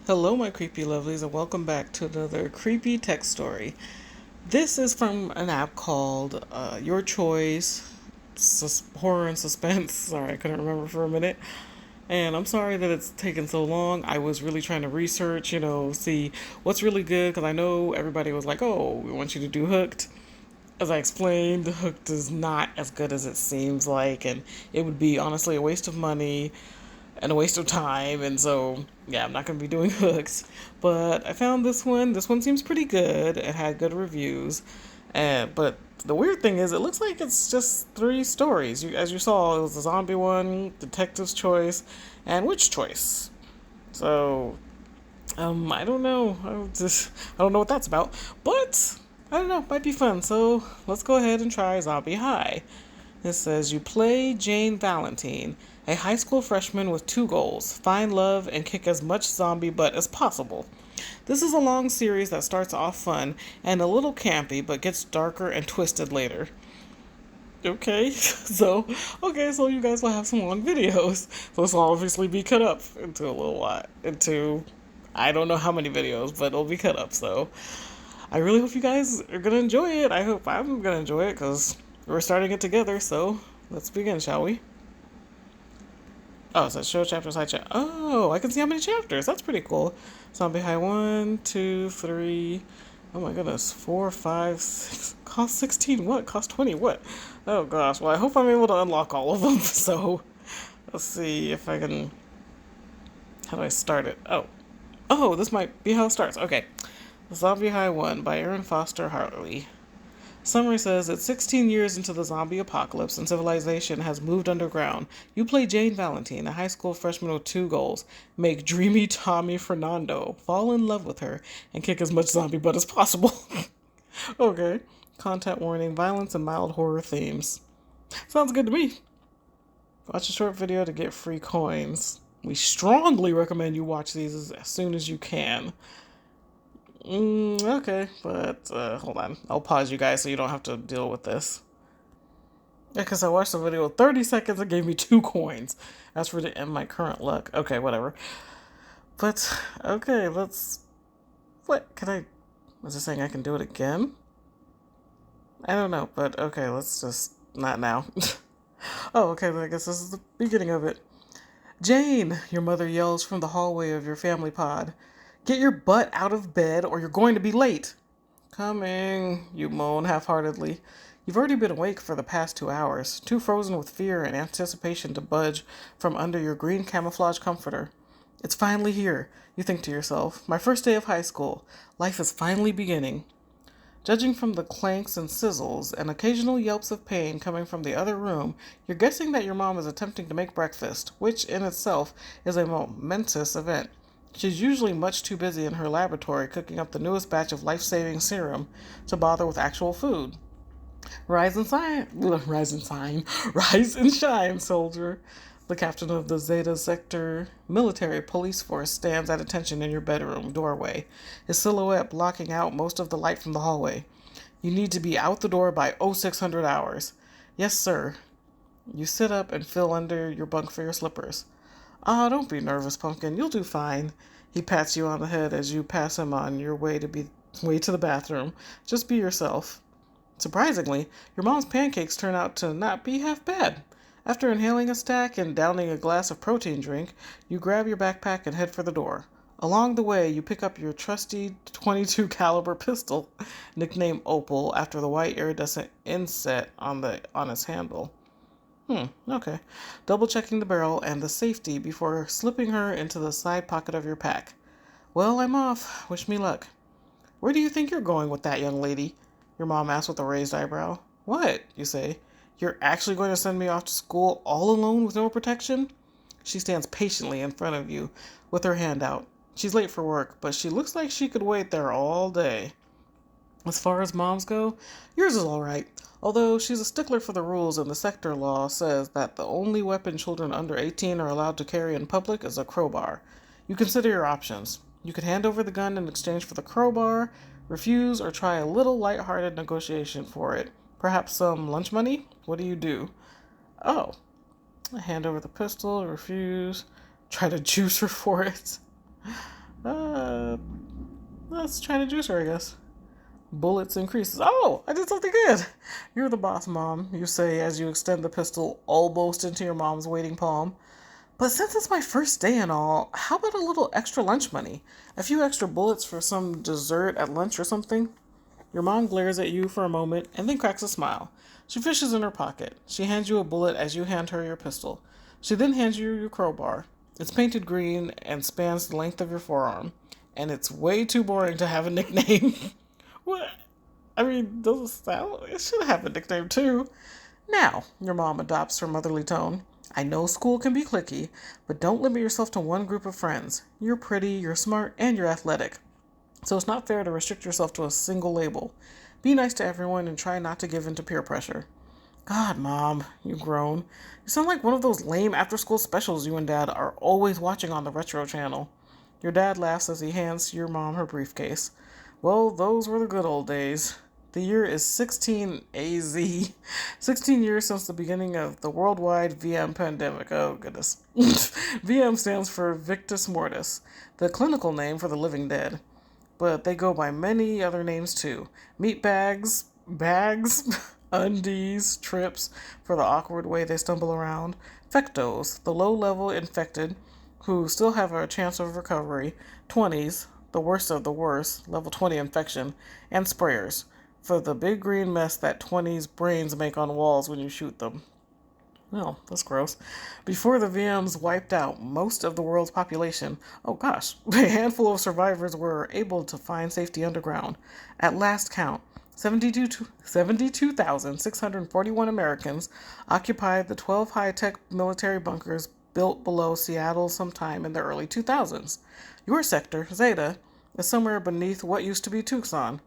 Hello, my creepy lovelies, and welcome back to another creepy text story. This is from an app called Your Choice Horror and Suspense. Sorry, I couldn't remember for a minute. And I'm sorry that it's taken so long. I was really trying to research, see what's really good, because I know everybody was like, oh, we want you to do Hooked. As I explained, Hooked is not as good as it seems like, and it would be honestly a waste of money and a waste of time. And so, yeah, I'm not going to be doing hooks. But I found this one. This one seems pretty good. It had good reviews. But the weird thing is, it looks like it's just three stories. As you saw, it was the zombie one, detective's choice, and witch choice. So, I don't know. I don't know what that's about. But I don't know. Might be fun. So let's go ahead and try Zombie High. It says you play Jane Valentine, a high school freshman with two goals: find love and kick as much zombie butt as possible. This is a long series that starts off fun and a little campy, but gets darker and twisted later. Okay, so you guys will have some long videos. So this will obviously be cut up into a little lot, into I don't know how many videos, but it'll be cut up. So I really hope you guys are gonna enjoy it. I hope I'm gonna enjoy it because we're starting it together. So let's begin, shall we? Oh, it says show chapter side chat. Oh, I can see how many chapters. That's pretty cool. Zombie High 1, 2, 3. Oh my goodness. 4, 5, 6. Cost 16 what? Cost 20 what? Oh gosh. Well, I hope I'm able to unlock all of them. So let's see if I can. How do I start it? Oh, this might be how it starts. Okay. Zombie High 1 by Aaron Foster Hartley. Summary says it's 16 years into the zombie apocalypse and civilization has moved underground. You play Jane Valentine, a high school freshman with two goals: make dreamy Tommy Fernando fall in love with her and kick as much zombie butt as possible. Okay. Content warning: violence and mild horror themes. Sounds good to me. Watch a short video to get free coins. We strongly recommend you watch these as soon as you can. Okay, but hold on. I'll pause you guys so you don't have to deal with this. Yeah, because I watched the video 30 seconds and gave me 2 coins. That's for the end my current luck. Okay, whatever. But, okay, let's. What? Can I. Was it saying I can do it again? I don't know, but okay, let's just. Not now. Oh, okay, I guess this is the beginning of it. Jane, your mother yells from the hallway of your family pod. Get your butt out of bed or you're going to be late. Coming, you moan half heartedly. You've already been awake for the past 2 hours, too frozen with fear and anticipation to budge from under your green camouflage comforter. It's finally here, you think to yourself. My first day of high school. Life is finally beginning. Judging from the clanks and sizzles and occasional yelps of pain coming from the other room, you're guessing that your mom is attempting to make breakfast, which in itself is a momentous event. She's usually much too busy in her laboratory cooking up the newest batch of life saving serum to bother with actual food. Rise and shine, rise and shine, soldier. The captain of the Zeta Sector military police force stands at attention in your bedroom doorway, his silhouette blocking out most of the light from the hallway. You need to be out the door by 0600 hours. Yes, sir. You sit up and feel under your bunk for your slippers. Ah, don't be nervous, Pumpkin. You'll do fine. He pats you on the head as you pass him on your way to the bathroom. Just be yourself. Surprisingly, your mom's pancakes turn out to not be half bad. After inhaling a stack and downing a glass of protein drink, you grab your backpack and head for the door. Along the way, you pick up your trusty 22 caliber pistol, nicknamed Opal after the white iridescent inset on its handle. Okay. Double checking the barrel and the safety before slipping her into the side pocket of your pack. Well, I'm off. Wish me luck. Where do you think you're going with that, young lady? Your mom asks with a raised eyebrow. What? You say. You're actually going to send me off to school all alone with no protection? She stands patiently in front of you with her hand out. She's late for work, but she looks like she could wait there all day. As far as moms go, yours is all right. Although she's a stickler for the rules, and the sector law says that the only weapon children under 18 are allowed to carry in public is a crowbar. You consider your options. You could hand over the gun in exchange for the crowbar, refuse, or try a little light-hearted negotiation for it. Perhaps some lunch money? What do you do? Oh, I hand over the pistol, refuse, try to juice her for it. Uh, that's China juicer, I guess. Bullets increases. Oh, I did something good. You're the boss, Mom, you say as you extend the pistol almost into your mom's waiting palm. But since it's my first day and all, how about a little extra lunch money? A few extra bullets for some dessert at lunch or something? Your mom glares at you for a moment and then cracks a smile. She fishes in her pocket. She hands you a bullet as you hand her your pistol. She then hands you your crowbar. It's painted green and spans the length of your forearm. And it's way too boring to have a nickname. What? I mean, doesn't sound. It should have a nickname too. Now, your mom adopts her motherly tone. I know school can be cliquey, but don't limit yourself to one group of friends. You're pretty, you're smart, and you're athletic. So it's not fair to restrict yourself to a single label. Be nice to everyone and try not to give in to peer pressure. God, Mom, you groan. You sound like one of those lame after school specials you and Dad are always watching on the Retro Channel. Your dad laughs as he hands your mom her briefcase. Well, those were the good old days. The year is 16 AZ. 16 years since the beginning of the worldwide VM pandemic. Oh, goodness. VM stands for Victus Mortis, the clinical name for the living dead. But they go by many other names too. Meat bags, undies, trips, for the awkward way they stumble around. Fectos, the low level infected who still have a chance of recovery. 20s, the worst of the worst, level 20 infection. And sprayers, for the big green mess that 20s brains make on walls when you shoot them. Oh, that's gross. Before the VMs wiped out most of the world's population, oh gosh, a handful of survivors were able to find safety underground. At last count, 72,641 Americans occupied the 12 high-tech military bunkers built below Seattle sometime in the early 2000s. Your sector, Zeta, is somewhere beneath what used to be Tucson.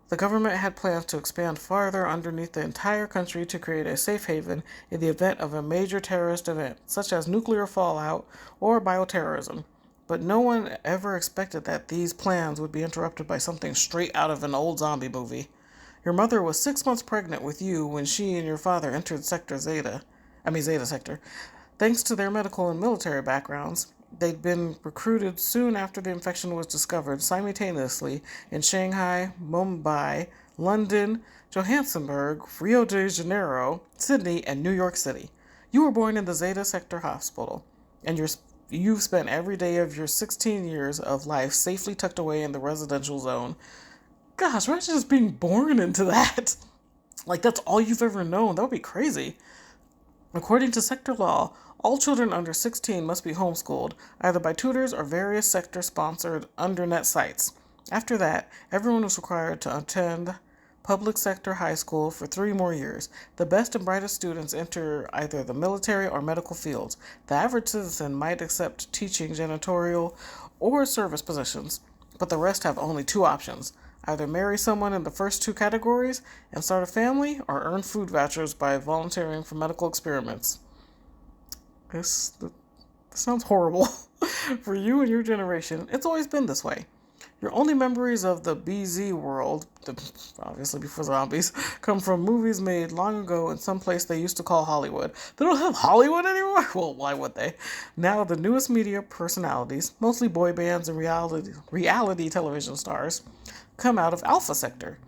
The government had plans to expand farther underneath the entire country to create a safe haven in the event of a major terrorist event, such as nuclear fallout or bioterrorism. But no one ever expected that these plans would be interrupted by something straight out of an old zombie movie. Your mother was 6 months pregnant with you when she and your father entered Zeta Sector. Thanks to their medical and military backgrounds, they'd been recruited soon after the infection was discovered simultaneously in Shanghai, Mumbai, London, Johannesburg, Rio de Janeiro, Sydney, and New York City. You were born in the Zeta Sector Hospital, and you've spent every day of your 16 years of life safely tucked away in the residential zone. Gosh, imagine just being born into that. Like, that's all you've ever known. That would be crazy. According to sector law, all children under 16 must be homeschooled, either by tutors or various sector-sponsored undernet sites. After that, everyone was required to attend public sector high school for 3 more years. The best and brightest students enter either the military or medical fields. The average citizen might accept teaching, janitorial, or service positions, but the rest have only 2 options. Either marry someone in the first 2 categories and start a family, or earn food vouchers by volunteering for medical experiments. This sounds horrible. For you and your generation, it's always been this way. Your only memories of the BZ world, obviously before zombies, come from movies made long ago in some place they used to call Hollywood. They don't have Hollywood anymore? Well, why would they? Now the newest media personalities, mostly boy bands and reality television stars, come out of Alpha Sector.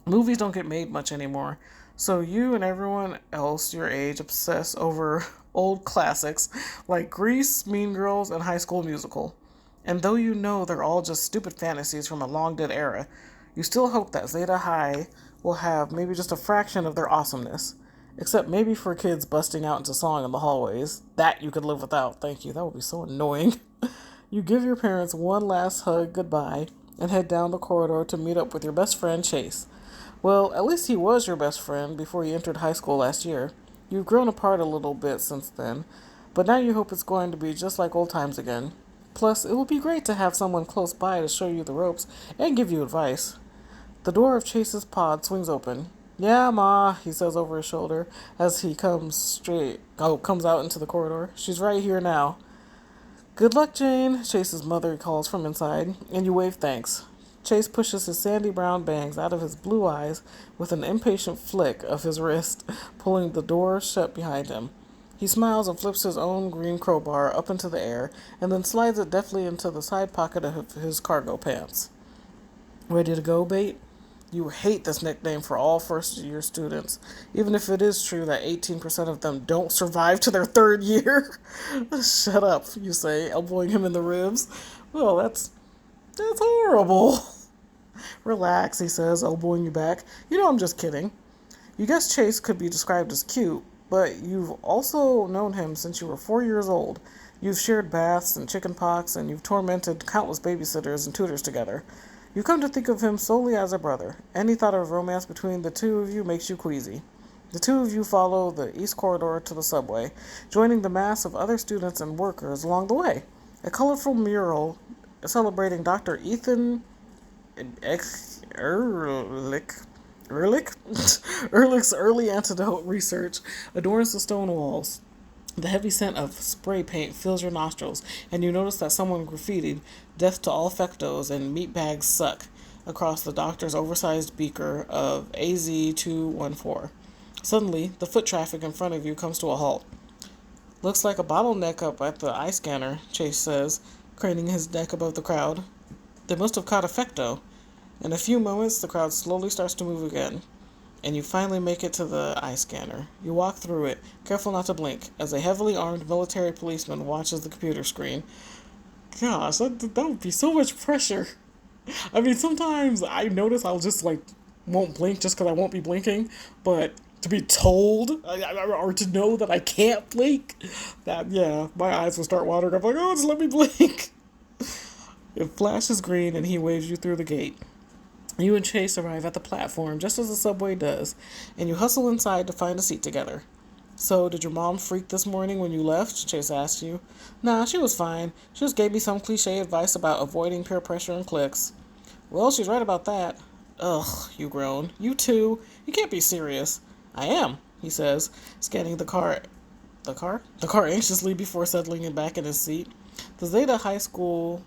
Movies don't get made much anymore, so you and everyone else your age obsess over old classics like Grease, Mean Girls, and High School Musical. And though you know they're all just stupid fantasies from a long dead era, you still hope that Zeta High will have maybe just a fraction of their awesomeness. Except maybe for kids busting out into song in the hallways. That you could live without, thank you. That would be so annoying. You give your parents one last hug goodbye and head down the corridor to meet up with your best friend, Chase. Well, at least he was your best friend before you entered high school last year. You've grown apart a little bit since then, but now you hope it's going to be just like old times again. Plus, it would be great to have someone close by to show you the ropes and give you advice. The door of Chase's pod swings open. Yeah, Ma, he says over his shoulder as he comes out into the corridor. She's right here now. Good luck, Jane, Chase's mother calls from inside, and you wave thanks. Chase pushes his sandy brown bangs out of his blue eyes with an impatient flick of his wrist, pulling the door shut behind him. He smiles and flips his own green crowbar up into the air and then slides it deftly into the side pocket of his cargo pants. Ready to go, Bait? You hate this nickname for all first year students, even if it is true that 18% of them don't survive to their third year. Shut up, you say, elbowing him in the ribs. Well, that's horrible. Relax, he says, elbowing you back. You know I'm just kidding. You guess Chase could be described as cute, but you've also known him since you were 4 years old. You've shared baths and chicken pox, and you've tormented countless babysitters and tutors together. You come to think of him solely as a brother. Any thought of romance between the two of you makes you queasy. The two of you follow the east corridor to the subway, joining the mass of other students and workers along the way. A colorful mural celebrating Dr. Ethan Ehrlich's early antidote research adorns the stone walls. The heavy scent of spray paint fills your nostrils, and you notice that someone graffitied "Death to all fectos" and "Meat bags suck" across the doctor's oversized beaker of AZ214. Suddenly, the foot traffic in front of you comes to a halt. Looks like a bottleneck up at the eye scanner, Chase says, craning his neck above the crowd. They must have caught a fecto. In a few moments, the crowd slowly starts to move again, and you finally make it to the eye scanner. You walk through it, careful not to blink, as a heavily armed military policeman watches the computer screen. Gosh, that would be so much pressure. I mean, sometimes I notice I'll just, won't blink just because I won't be blinking, but to be told, or to know that I can't blink, yeah, my eyes will start watering. I'm like, oh, just let me blink. It flashes green, and he waves you through the gate. You and Chase arrive at the platform just as the subway does, and you hustle inside to find a seat together. So, did your mom freak this morning when you left? Chase asked you. Nah, she was fine. She just gave me some cliche advice about avoiding peer pressure and cliques. Well, she's right about that. Ugh, you groan. You too? You can't be serious. I am, he says, scanning the car. The car? The car anxiously before settling it back in his seat. The Zeta High School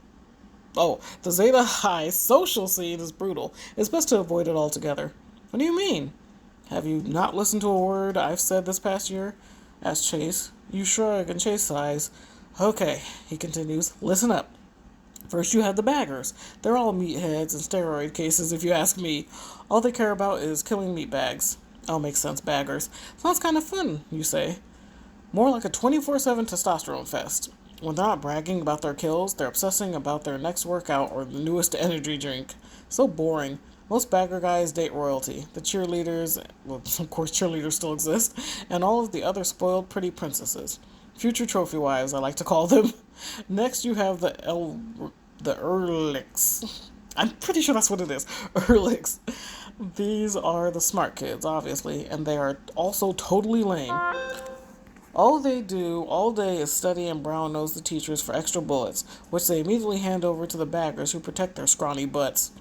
the Zeta High social scene is brutal. It's best to avoid it altogether. What do you mean? Have you not listened to a word I've said this past year? Asked Chase. You shrug and Chase sighs. Okay, he continues. Listen up. First you have the baggers. They're all meatheads and steroid cases if you ask me. All they care about is killing meat bags. Oh, makes sense, baggers. Sounds kind of fun, you say. More like a 24/7 testosterone fest. When they're not bragging about their kills, they're obsessing about their next workout or the newest energy drink. So boring. Most bagger guys date royalty. The cheerleaders, well, of course cheerleaders still exist, and all of the other spoiled pretty princesses. Future trophy wives, I like to call them. Next you have the Ehrlichs. I'm pretty sure that's what it is. Ehrlichs. These are the smart kids, obviously, and they are also totally lame. All they do all day is study and brown-nose the teachers for extra bullets, which they immediately hand over to the baggers who protect their scrawny butts.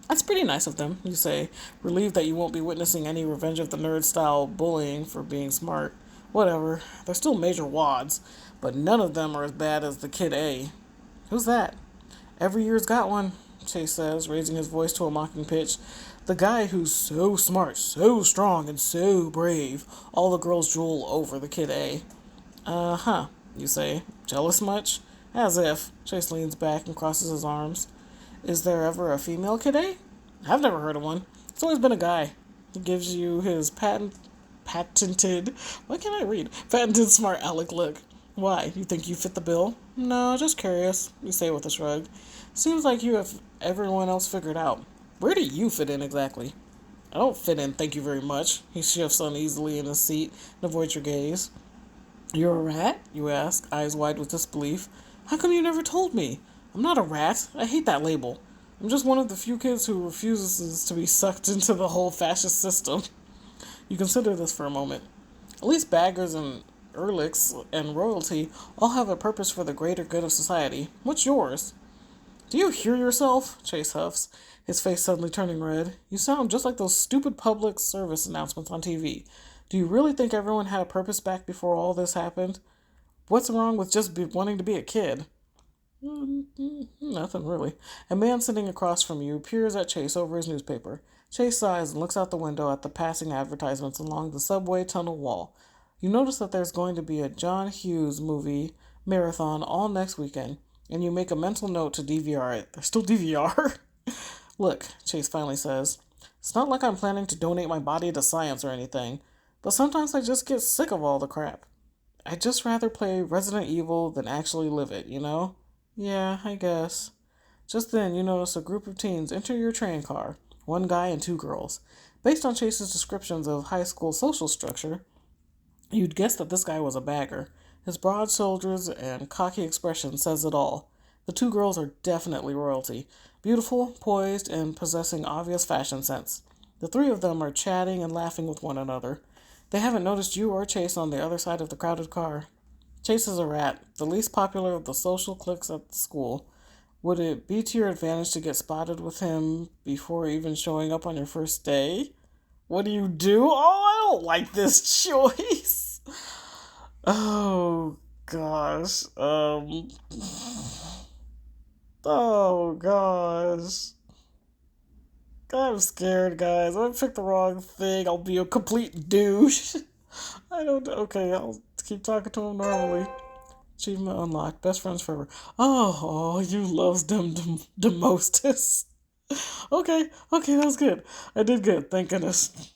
That's pretty nice of them, you say, relieved that you won't be witnessing any Revenge of the Nerd-style bullying for being smart. Whatever, they're still major wads, but none of them are as bad as the Kid A. Who's that? Every year's got one, Chase says, raising his voice to a mocking pitch. The guy who's so smart, so strong, and so brave. All the girls drool over the Kid A. Uh-huh, you say. Jealous much? As if. Chase leans back and crosses his arms. Is there ever a female Kid A? I've never heard of one. It's always been a guy. He gives you his patented, why can't I read? Patented smart aleck look. Why, you think you fit the bill? No, just curious, you say with a shrug. Seems like you have everyone else figured out. Where do you fit in exactly? I don't fit in, thank you very much. He shifts uneasily in his seat and avoids your gaze. You're a rat? You ask, eyes wide with disbelief. How come you never told me? I'm not a rat. I hate that label. I'm just one of the few kids who refuses to be sucked into the whole fascist system. You consider this for a moment. At least baggers and Ehrlichs and royalty all have a purpose for the greater good of society. What's yours? Do you hear yourself? Chase huffs, his face suddenly turning red. You sound just like those stupid public service announcements on TV. Do you really think everyone had a purpose back before all this happened? What's wrong with just wanting to be a kid? Nothing really. A man sitting across from you peers at Chase over his newspaper. Chase sighs and looks out the window at the passing advertisements along the subway tunnel wall. You notice that there's going to be a John Hughes movie marathon all next weekend, and you make a mental note to DVR it. There's still DVR? Look, Chase finally says, it's not like I'm planning to donate my body to science or anything, but sometimes I just get sick of all the crap. I'd just rather play Resident Evil than actually live it, you know? Yeah, I guess. Just then, you notice a group of teens enter your train car, one guy and two girls. Based on Chase's descriptions of high school social structure, you'd guess that this guy was a bagger. His broad shoulders and cocky expression says it all. The two girls are definitely royalty, beautiful, poised, and possessing obvious fashion sense. The three of them are chatting and laughing with one another. They haven't noticed you or Chase on the other side of the crowded car. Chase is a rat, the least popular of the social cliques at the school. Would it be to your advantage to get spotted with him before even showing up on your first day? What do you do? Oh, I don't like this choice. Oh gosh. Oh gosh. I'm scared, guys. If I pick the wrong thing, I'll be a complete douche. I don't. Okay, I'll keep talking to him normally. Achievement unlocked. Best friends forever. Oh, you loves them the mostest. Okay, that was good. I did good, thank goodness.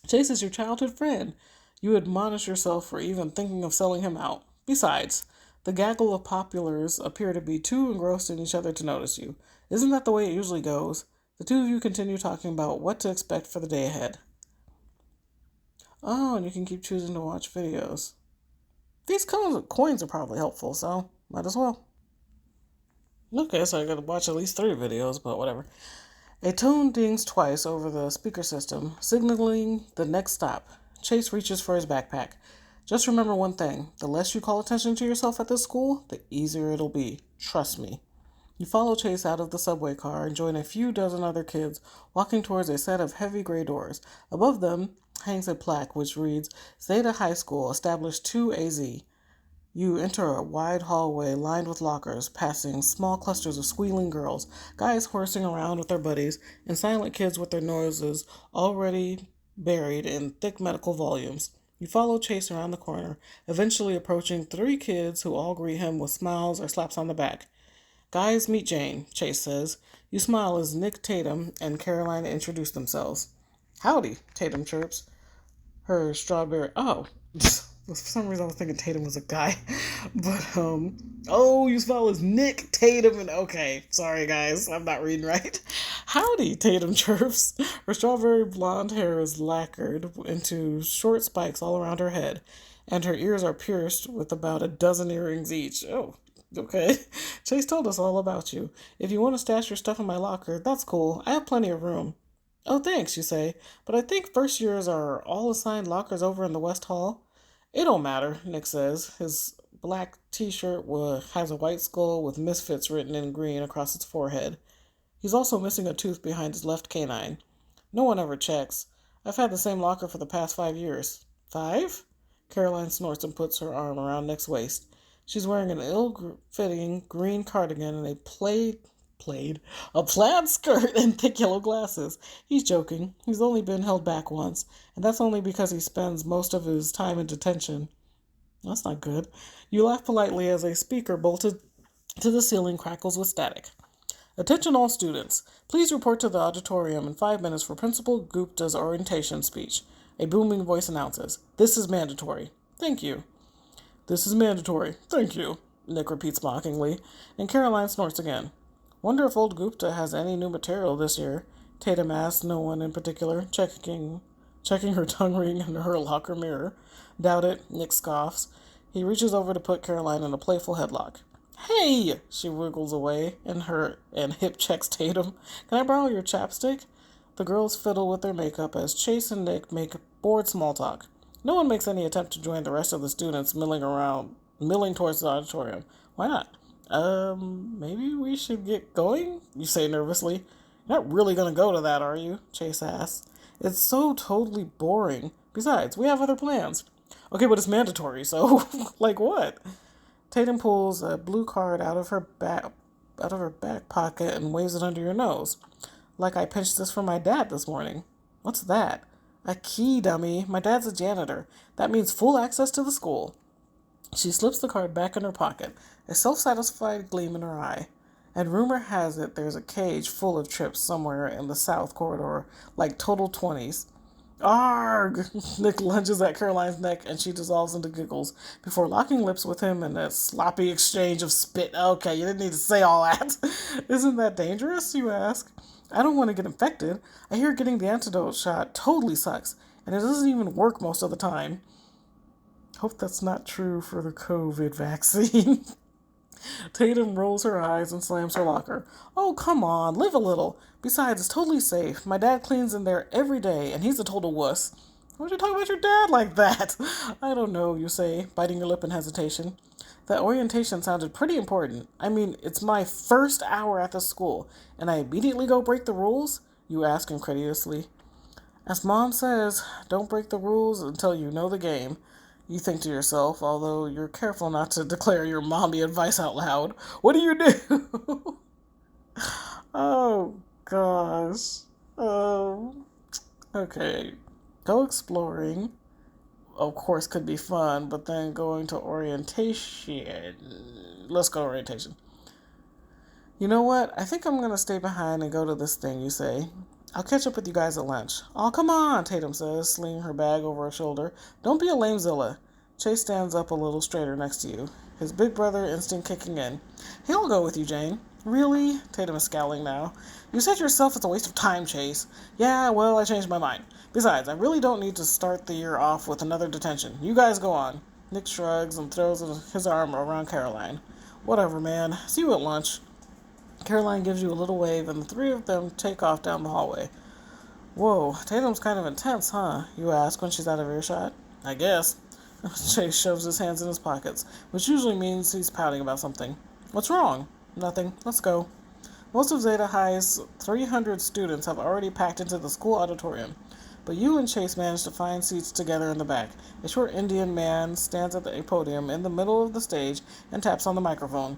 Chase is your childhood friend. You admonish yourself for even thinking of selling him out. Besides, the gaggle of populars appear to be too engrossed in each other to notice you. Isn't that the way it usually goes? The two of you continue talking about what to expect for the day ahead. Oh, and you can keep choosing to watch videos. These coins are probably helpful, so might as well. Okay, so I gotta watch at least 3 videos, but whatever. A tone dings twice over the speaker system, signaling the next stop. Chase reaches for his backpack. Just remember one thing. The less you call attention to yourself at this school, the easier it'll be. Trust me. You follow Chase out of the subway car and join a few dozen other kids walking towards a set of heavy gray doors. Above them hangs a plaque which reads, Zeta High School, established 2AZ. You enter a wide hallway lined with lockers, passing small clusters of squealing girls, guys horsing around with their buddies, and silent kids with their noses already buried in thick medical volumes. You follow Chase around the corner, eventually approaching 3 kids who all greet him with smiles or slaps on the back. Guys, meet Jane, Chase says. You smile as Nick Tatum and Caroline introduce themselves. Howdy, Tatum chirps. Her strawberry... Oh, for some reason I was thinking Tatum was a guy. But, oh, you spell as Nick Tatum and... Okay, sorry guys, I'm not reading right. Howdy, Tatum chirps. Her strawberry blonde hair is lacquered into short spikes all around her head, and her ears are pierced with about a dozen earrings each. Oh, okay. Chase told us all about you. If you want to stash your stuff in my locker, that's cool. I have plenty of room. Oh, thanks, you say. But I think first years are all assigned lockers over in the West Hall. It don't matter, Nick says. His black t-shirt has a white skull with Misfits written in green across its forehead. He's also missing a tooth behind his left canine. No one ever checks. I've had the same locker for the past 5 years. 5? Caroline snorts and puts her arm around Nick's waist. She's wearing an ill-fitting green cardigan and a plaid skirt and thick yellow glasses. He's joking. He's only been held back once, and that's only because he spends most of his time in detention. That's not good. You laugh politely as a speaker bolted to the ceiling crackles with static. Attention all students. Please report to the auditorium in 5 minutes for Principal Gupta's orientation speech. A booming voice announces, This is mandatory. Thank you. This is mandatory. Thank you, Nick repeats mockingly, and Caroline snorts again. Wonder if old Gupta has any new material this year, Tatum asks no one in particular, checking her tongue ring in her locker mirror. Doubt it, Nick scoffs. He reaches over to put Caroline in a playful headlock. Hey! She wiggles away and hip checks Tatum. Can I borrow your chapstick? The girls fiddle with their makeup as Chase and Nick make bored small talk. No one makes any attempt to join the rest of the students milling towards the auditorium. Why not? Maybe we should get going? You say nervously. You're not really gonna go to that, are you? Chase asks. It's so totally boring. Besides, we have other plans. Okay, but it's mandatory, so like what? Tatum pulls a blue card out of her back pocket and waves it under your nose. Like I pinched this from my dad this morning. What's that? A key, dummy. My dad's a janitor. That means full access to the school. She slips the card back in her pocket, a self satisfied gleam in her eye. And rumor has it there's a cage full of trips somewhere in the south corridor, like total 20s. Arg! Nick lunges at Caroline's neck and she dissolves into giggles before locking lips with him in a sloppy exchange of spit. Okay, you didn't need to say all that. Isn't that dangerous, you ask? I don't want to get infected. I hear getting the antidote shot totally sucks, and it doesn't even work most of the time. Hope that's not true for the COVID vaccine. Tatum rolls her eyes and slams her locker. Oh, come on, live a little. Besides, it's totally safe. My dad cleans in there every day, and he's a total wuss. Why'd you talk about your dad like that? I don't know, you say, biting your lip in hesitation. That orientation sounded pretty important. I mean, it's my first hour at the school, and I immediately go break the rules? You ask incredulously. As Mom says, don't break the rules until you know the game. You think to yourself, although you're careful not to declare your mommy advice out loud. What do you do? Oh, gosh. Okay. Go exploring. Of course, could be fun, but then going to orientation. Let's go to orientation. You know what? I think I'm going to stay behind and go to this thing, you say. I'll catch up with you guys at lunch. Oh, come on, Tatum says, slinging her bag over her shoulder. Don't be a lamezilla. Chase stands up a little straighter next to you, his big brother instinct kicking in. Hey, I'll go with you, Jane. Really? Tatum is scowling now. You said yourself it's a waste of time, Chase. Yeah, well, I changed my mind. Besides, I really don't need to start the year off with another detention. You guys go on. Nick shrugs and throws his arm around Caroline. Whatever, man. See you at lunch. Caroline gives you a little wave, and the three of them take off down the hallway. Whoa, Tatum's kind of intense, huh? You ask when she's out of earshot. I guess. Chase shoves his hands in his pockets, which usually means he's pouting about something. What's wrong? Nothing. Let's go. Most of Zeta High's 300 students have already packed into the school auditorium, but you and Chase manage to find seats together in the back. A short Indian man stands at a podium in the middle of the stage and taps on the microphone.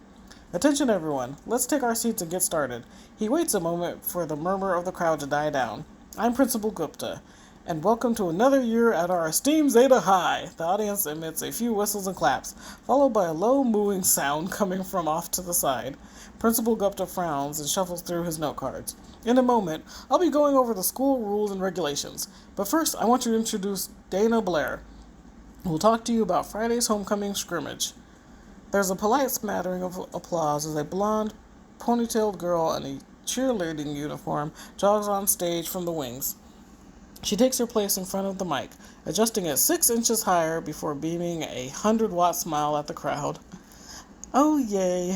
Attention everyone, let's take our seats and get started. He waits a moment for the murmur of the crowd to die down. I'm Principal Gupta, and welcome to another year at our esteemed Zeta High. The audience emits a few whistles and claps, followed by a low mooing sound coming from off to the side. Principal Gupta frowns and shuffles through his note cards. In a moment, I'll be going over the school rules and regulations, but first I want you to introduce Dana Blair, who will talk to you about Friday's homecoming scrimmage. There's a polite smattering of applause as a blonde, ponytailed girl in a cheerleading uniform jogs on stage from the wings. She takes her place in front of the mic, adjusting it 6 inches higher before beaming a 100-watt smile at the crowd. Oh, yay.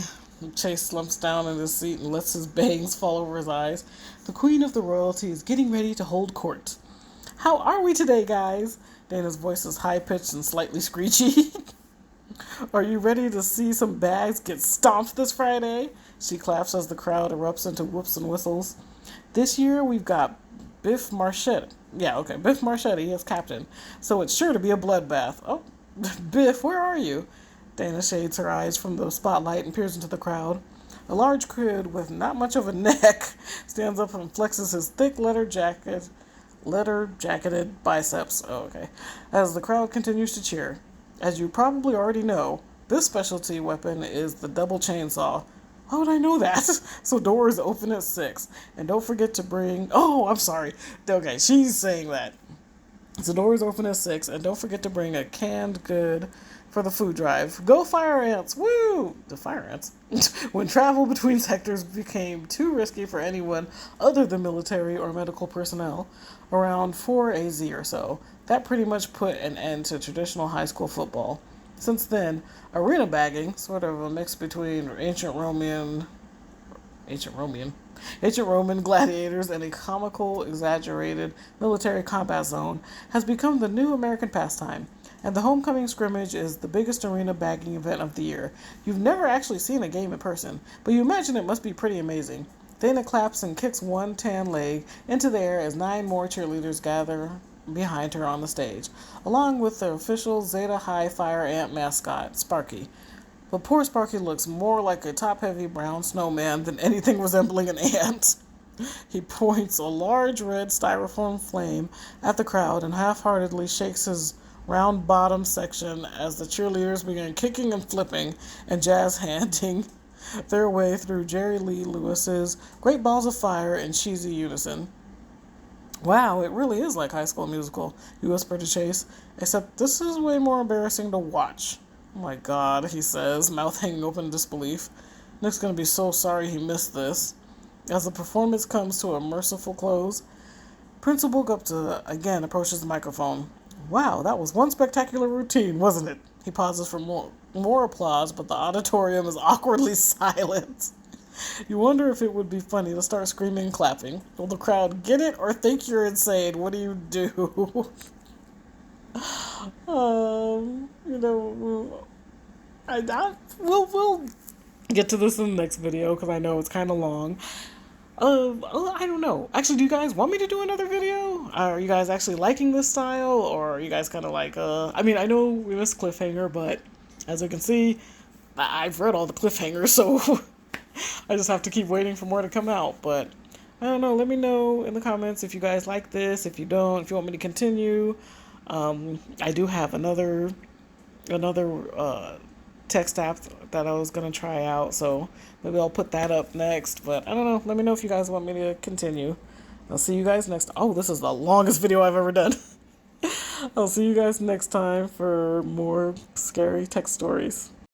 Chase slumps down in his seat and lets his bangs fall over his eyes. The queen of the royalty is getting ready to hold court. How are we today, guys? Dana's voice is high-pitched and slightly screechy. Are you ready to see some bags get stomped this Friday? She claps as the crowd erupts into whoops and whistles. This year we've got Biff Marchetti. Biff Marchetti as captain, so it's sure to be a bloodbath. Oh, Biff, where are you? Dana shades her eyes from the spotlight and peers into the crowd. A large kid with not much of a neck stands up and flexes his thick leather-jacketed biceps. As the crowd continues to cheer. As you probably already know, this specialty weapon is the double chainsaw. Why would I know that? So doors open at 6. And don't forget to bring... Oh, I'm sorry. Okay, she's saying that. So doors open at 6. And don't forget to bring a canned good for the food drive. Go fire ants! Woo! The fire ants. When travel between sectors became too risky for anyone other than military or medical personnel, around 4 AZ or so, that pretty much put an end to traditional high school football. Since then, arena bagging, sort of a mix between ancient Roman gladiators and a comical, exaggerated military combat zone, has become the new American pastime. And the homecoming scrimmage is the biggest arena bagging event of the year. You've never actually seen a game in person, but you imagine it must be pretty amazing. Dana claps and kicks one tan leg into the air as 9 more cheerleaders gather behind her on the stage, along with the official Zeta High Fire Ant mascot, Sparky. But poor Sparky looks more like a top-heavy brown snowman than anything resembling an ant. He points a large red styrofoam flame at the crowd and half-heartedly shakes his round bottom section as the cheerleaders begin kicking and flipping and jazz handing their way through Jerry Lee Lewis's Great Balls of Fire in cheesy unison. Wow, it really is like High School Musical, he whispered to Chase, except this is way more embarrassing to watch. Oh my god, he says, mouth hanging open in disbelief. Nick's gonna be so sorry he missed this. As the performance comes to a merciful close, Principal Gupta again approaches the microphone. Wow, that was one spectacular routine, wasn't it? He pauses for more applause, but the auditorium is awkwardly silent. You wonder if it would be funny to start screaming and clapping. Will the crowd get it or think you're insane? What do you do? You know, we'll get to this in the next video because I know it's kind of long. I don't know. Actually, do you guys want me to do another video? Are you guys actually liking this style, or are you guys kind of like, I mean, I know we missed cliffhanger, but as you can see, I've read all the cliffhangers, so I just have to keep waiting for more to come out. But I don't know. Let me know in the comments if you guys like this. If you don't, if you want me to continue. I do have another text app that I was gonna try out, so maybe I'll put that up next. But I don't know. Let me know if you guys want me to continue. I'll see you guys next. Oh, this is the longest video I've ever done. I'll see you guys next time for more scary text stories.